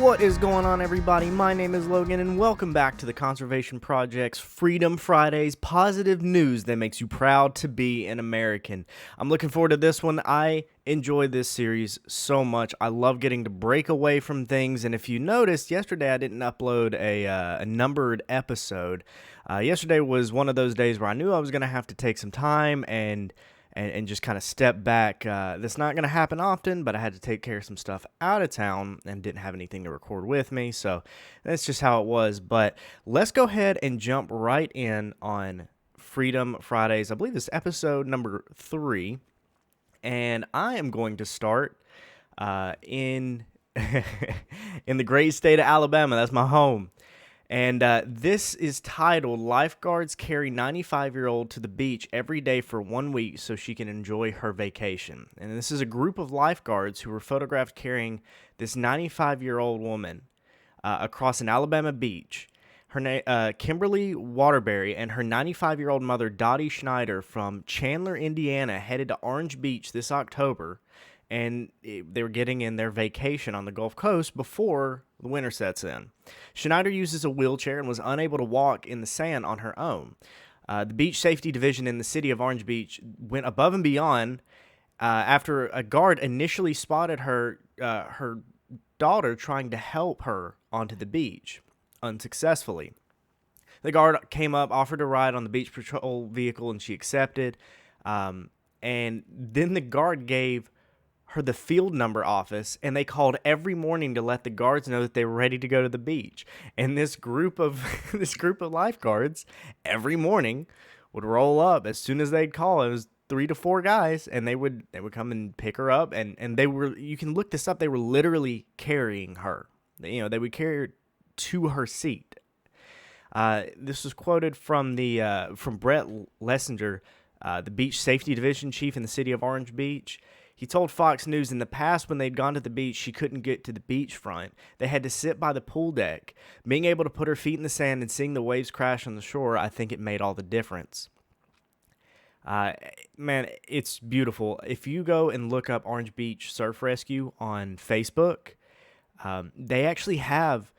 What is going on, everybody? My name is Logan, and welcome back to the Conservation Project's Freedom Fridays, positive news that makes you proud to be an American. I'm looking forward to this one. I enjoy this series so much. I love getting to break away from things, and if you noticed, yesterday I didn't upload a numbered episode. Yesterday was one of those days where I knew I was going to have to take some time and just kind of step back. That's not going to happen often, but I had to take care of some stuff out of town and didn't have anything to record with me, so that's just how it was. But let's go ahead and jump right in on Freedom Fridays. I believe this is episode number 3, and I am going to start in in the great state of Alabama. That's my home. And this is titled, Lifeguards Carry 95-Year-Old to the Beach Every Day for 1 week so she can enjoy her vacation. And this is a group of lifeguards who were photographed carrying this 95-year-old woman across an Alabama beach. Her name, Kimberly Waterbury, and her 95-year-old mother, Dottie Schneider, from Chandler, Indiana, headed to Orange Beach this October. And they were getting in their vacation on the Gulf Coast before the winter sets in. Schneider uses a wheelchair and was unable to walk in the sand on her own. The Beach Safety Division in the city of Orange Beach went above and beyond after a guard initially spotted her daughter trying to help her onto the beach unsuccessfully. The guard came up, offered a ride on the beach patrol vehicle, and she accepted. And then the guard gave her the field number office, and they called every morning to let the guards know that they were ready to go to the beach. And this group of lifeguards every morning would roll up as soon as they'd call. It was 3 to 4 guys, and they would come and pick her up, and they were, you can look this up, they were literally carrying her. They would carry her to her seat. This was quoted from from Brett Lessinger, the Beach Safety Division chief in the city of Orange Beach. He told Fox News in the past when they'd gone to the beach, she couldn't get to the beachfront. They had to sit by the pool deck. Being able to put her feet in the sand and seeing the waves crash on the shore, I think it made all the difference. Man, it's beautiful. If you go and look up Orange Beach Surf Rescue on Facebook, they actually have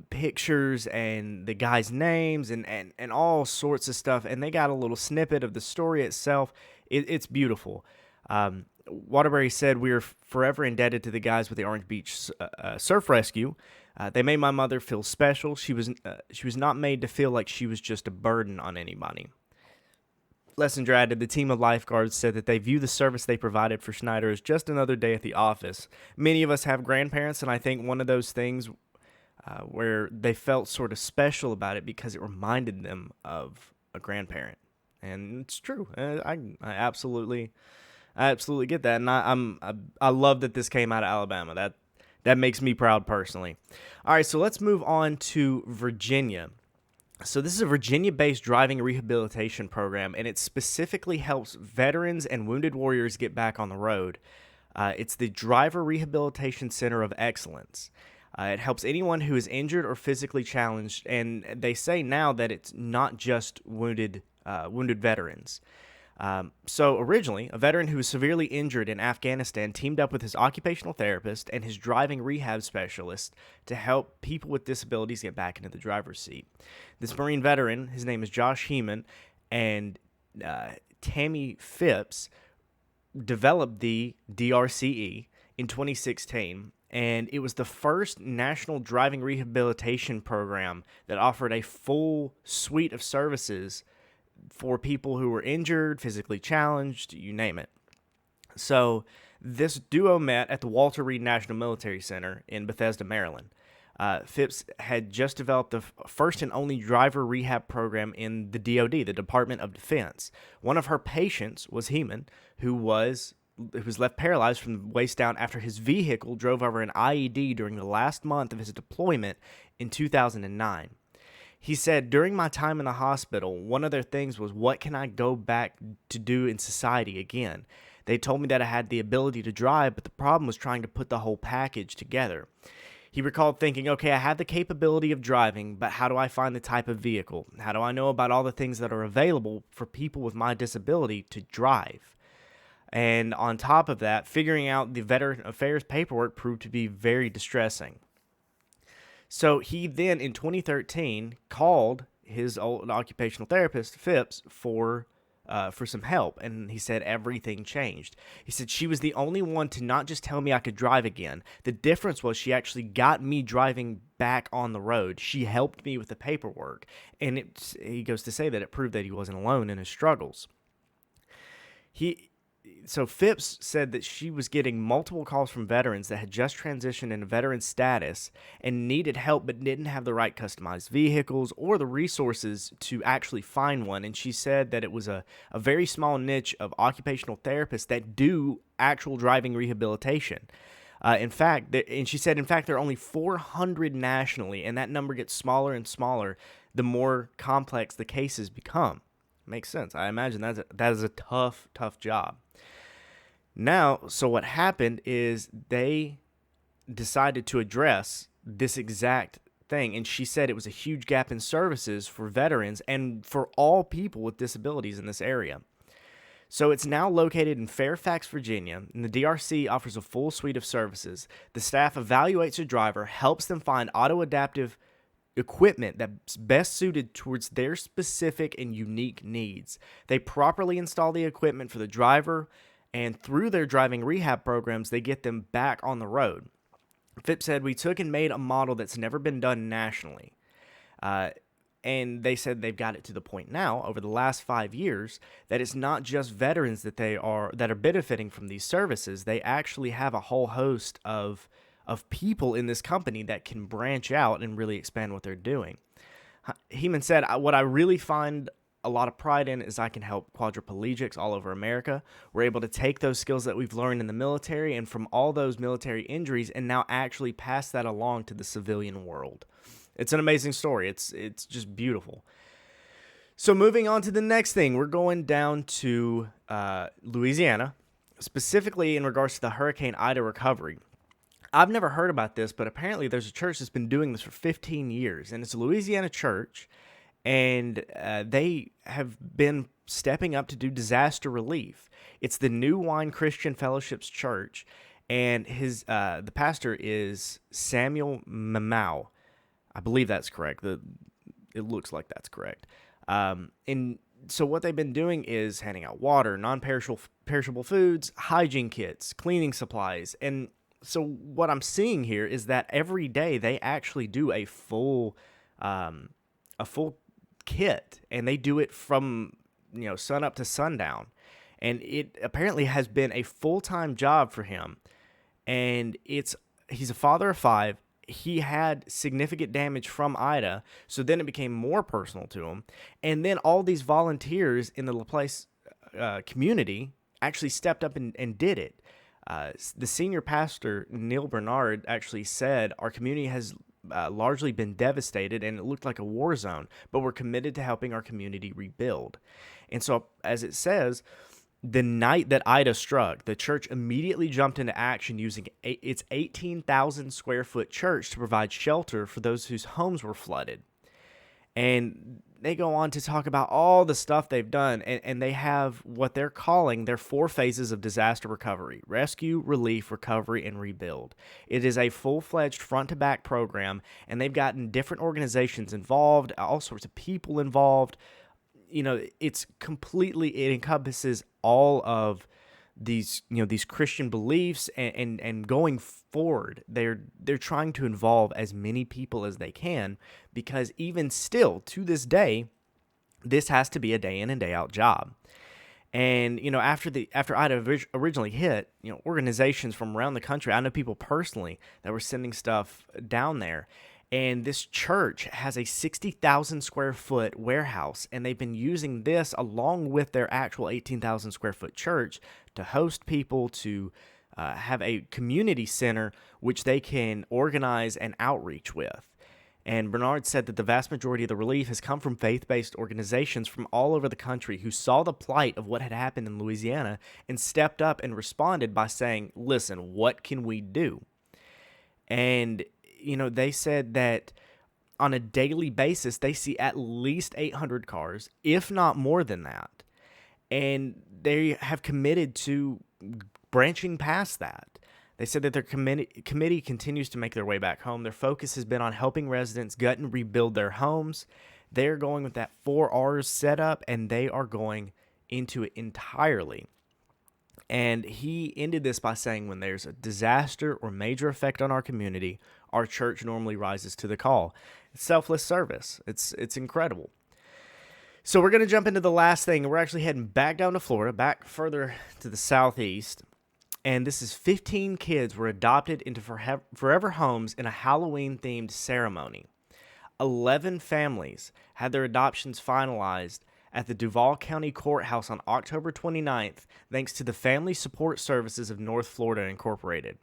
pictures and the guys' names and all sorts of stuff, and they got a little snippet of the story itself. It's beautiful. Waterbury said, "We are forever indebted to the guys with the Orange Beach Surf Rescue. They made my mother feel special. She was not made to feel like she was just a burden on anybody." Lessinger added, the team of lifeguards said that they view the service they provided for Schneider as just another day at the office. Many of us have grandparents, and I think one of those things where they felt sort of special about it because it reminded them of a grandparent. And it's true. I absolutely get that, and I love that this came out of Alabama. That makes me proud personally. All right, so let's move on to Virginia. So this is a Virginia-based driving rehabilitation program, and it specifically helps veterans and wounded warriors get back on the road. It's the Driver Rehabilitation Center of Excellence. It helps anyone who is injured or physically challenged, and they say now that it's not just wounded veterans. So originally, a veteran who was severely injured in Afghanistan teamed up with his occupational therapist and his driving rehab specialist to help people with disabilities get back into the driver's seat. This Marine veteran, his name is Josh Heeman, and Tammy Phipps developed the DRCE in 2016, and it was the first national driving rehabilitation program that offered a full suite of services for people who were injured, physically challenged, you name it. So this duo met at the Walter Reed National Military Center in Bethesda, Maryland. Phipps had just developed the first and only driver rehab program in the DoD, the Department of Defense. One of her patients was Heeman, who was left paralyzed from the waist down after his vehicle drove over an IED during the last month of his deployment in 2009. He said, during my time in the hospital, one of their things was, what can I go back to do in society again? They told me that I had the ability to drive, but the problem was trying to put the whole package together. He recalled thinking, okay, I have the capability of driving, but how do I find the type of vehicle? How do I know about all the things that are available for people with my disability to drive? And on top of that, figuring out the Veteran Affairs paperwork proved to be very distressing. So he then, in 2013, called his old occupational therapist, Phipps, for some help, and he said everything changed. He said she was the only one to not just tell me I could drive again. The difference was she actually got me driving back on the road. She helped me with the paperwork, and he goes to say that it proved that he wasn't alone in his struggles. He so Phipps said that she was getting multiple calls from veterans that had just transitioned into veteran status and needed help but didn't have the right customized vehicles or the resources to actually find one. And she said that it was a very small niche of occupational therapists that do actual driving rehabilitation. In fact, and she said, in fact, there are only 400 nationally, and that number gets smaller and smaller the more complex the cases become. Makes sense. I imagine that is a tough job. Now, so what happened is they decided to address this exact thing, and she said it was a huge gap in services for veterans and for all people with disabilities in this area. So it's now located in Fairfax, Virginia, and the DRC offers a full suite of services. The staff evaluates a driver, helps them find auto-adaptive equipment that's best suited towards their specific and unique needs. They properly install the equipment for the driver, and through their driving rehab programs, they get them back on the road. Phipps said, we took and made a model that's never been done nationally. And they said they've got it to the point now, over the last 5 years, that it's not just veterans that are benefiting from these services. They actually have a whole host of people in this company that can branch out and really expand what they're doing. Heeman said, what I really find a lot of pride in is I can help quadriplegics all over America. We're able to take those skills that we've learned in the military and from all those military injuries and now actually pass that along to the civilian world. It's an amazing story. It's just beautiful. So moving on to the next thing, we're going down to Louisiana, specifically in regards to the Hurricane Ida recovery. I've never heard about this, but apparently there's a church that's been doing this for 15 years, and it's a Louisiana church, and they have been stepping up to do disaster relief. It's the New Wine Christian Fellowship's church, and the pastor is Samuel Mamau. I believe that's correct. It looks like that's correct. And so what they've been doing is handing out water, non-perishable foods, hygiene kits, cleaning supplies, and so what I'm seeing here is that every day they actually do a full kit, and they do it from sun up to sundown, and it apparently has been a full-time job for him. And he's a father of 5. He had significant damage from Ida, so then it became more personal to him. And then all these volunteers in the LaPlace community actually stepped up and did it. The senior pastor, Neil Bernard, actually said, our community has largely been devastated and it looked like a war zone, but we're committed to helping our community rebuild. And so, as it says, the night that Ida struck, the church immediately jumped into action using its 18,000 square foot church to provide shelter for those whose homes were flooded. And they go on to talk about all the stuff they've done, and they have what they're calling their 4 phases of disaster recovery: rescue, relief, recovery, and rebuild. It is a full-fledged front-to-back program, and they've gotten different organizations involved, all sorts of people involved. It encompasses all of these Christian beliefs, and going forward, they're trying to involve as many people as they can, because even still to this day, this has to be a day in and day out job. And after Ida originally hit, organizations from around the country, I know people personally that were sending stuff down there. And this church has a 60,000 square foot warehouse, and they've been using this along with their actual 18,000 square foot church to host people, to have a community center which they can organize an outreach with. And Bernard said that the vast majority of the relief has come from faith-based organizations from all over the country who saw the plight of what had happened in Louisiana and stepped up and responded by saying, listen, what can we do? And they said that on a daily basis, they see at least 800 cars, if not more than that. And they have committed to branching past that. They said that their committee continues to make their way back home. Their focus has been on helping residents gut and rebuild their homes. They're going with that 4Rs setup, and they are going into it entirely. And he ended this by saying, when there's a disaster or major effect on our community, our church normally rises to the call. It's selfless service. It's incredible. So we're going to jump into the last thing. We're actually heading back down to Florida, back further to the southeast. And this is 15 kids were adopted into forever homes in a Halloween-themed ceremony. 11 families had their adoptions finalized at the Duval County Courthouse on October 29th, thanks to the Family Support Services of North Florida Incorporated.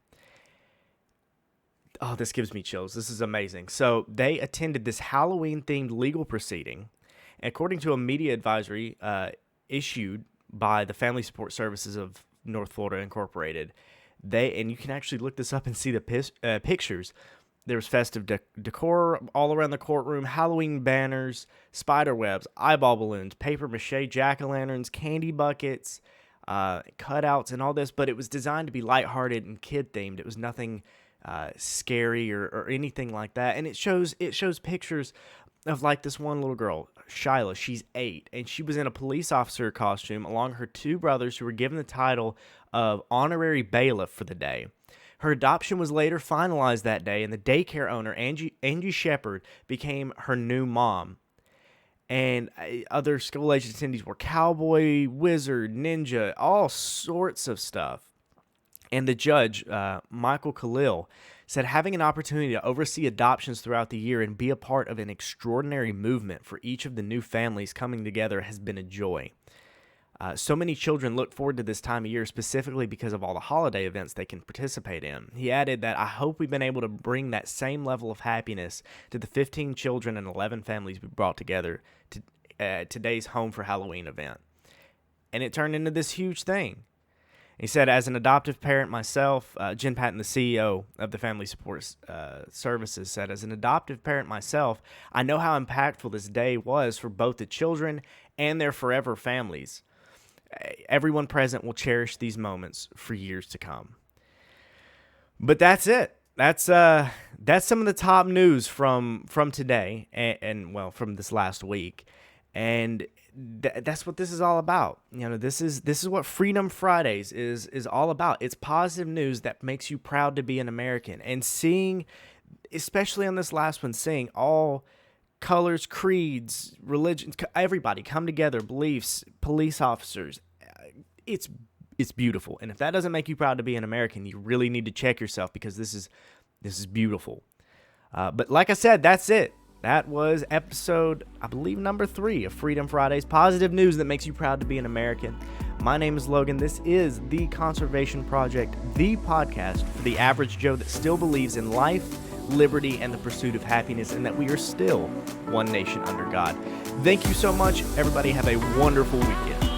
Oh, this gives me chills. This is amazing. So they attended this Halloween-themed legal proceeding. According to a media advisory issued by the Family Support Services of North Florida Incorporated, and you can actually look this up and see the pictures. There was festive decor all around the courtroom, Halloween banners, spider webs, eyeball balloons, paper mache jack-o'-lanterns, candy buckets, cutouts, and all this. But it was designed to be lighthearted and kid-themed. It was nothing scary or anything like that. And it shows pictures of like this one little girl, Shyla. She's 8, and she was in a police officer costume along her 2 brothers who were given the title of honorary bailiff for the day. Her adoption was later finalized that day, and the daycare owner, Angie Shepard, became her new mom. And other school-age attendees were cowboy, wizard, ninja, all sorts of stuff. And the judge, Michael Khalil, said having an opportunity to oversee adoptions throughout the year and be a part of an extraordinary movement for each of the new families coming together has been a joy. So many children look forward to this time of year specifically because of all the holiday events they can participate in. He added that, I hope we've been able to bring that same level of happiness to the 15 children and 11 families we brought together to today's Home for Halloween event. And it turned into this huge thing. He said, as an adoptive parent myself, Jen Patton, the CEO of the Family Support Services, said, as an adoptive parent myself, I know how impactful this day was for both the children and their forever families. Everyone present will cherish these moments for years to come. But that's it. That's some of the top news from today and well, from this last week. And that's what this is all about. You know, this is what Freedom Fridays is all about. It's positive news that makes you proud to be an American. And seeing, especially on this last one, seeing all colors, creeds, religions, everybody come together, beliefs, police officers, it's beautiful. And if that doesn't make you proud to be an American, you really need to check yourself, because this is beautiful. But like I said, that's it. That was episode, I believe, number 3 of Freedom Fridays, positive news that makes you proud to be an American. My name is Logan. This is The Conservation Project, the podcast for the average Joe that still believes in life, liberty, and the pursuit of happiness, and that we are still one nation under God. Thank you so much, everybody. Have a wonderful weekend.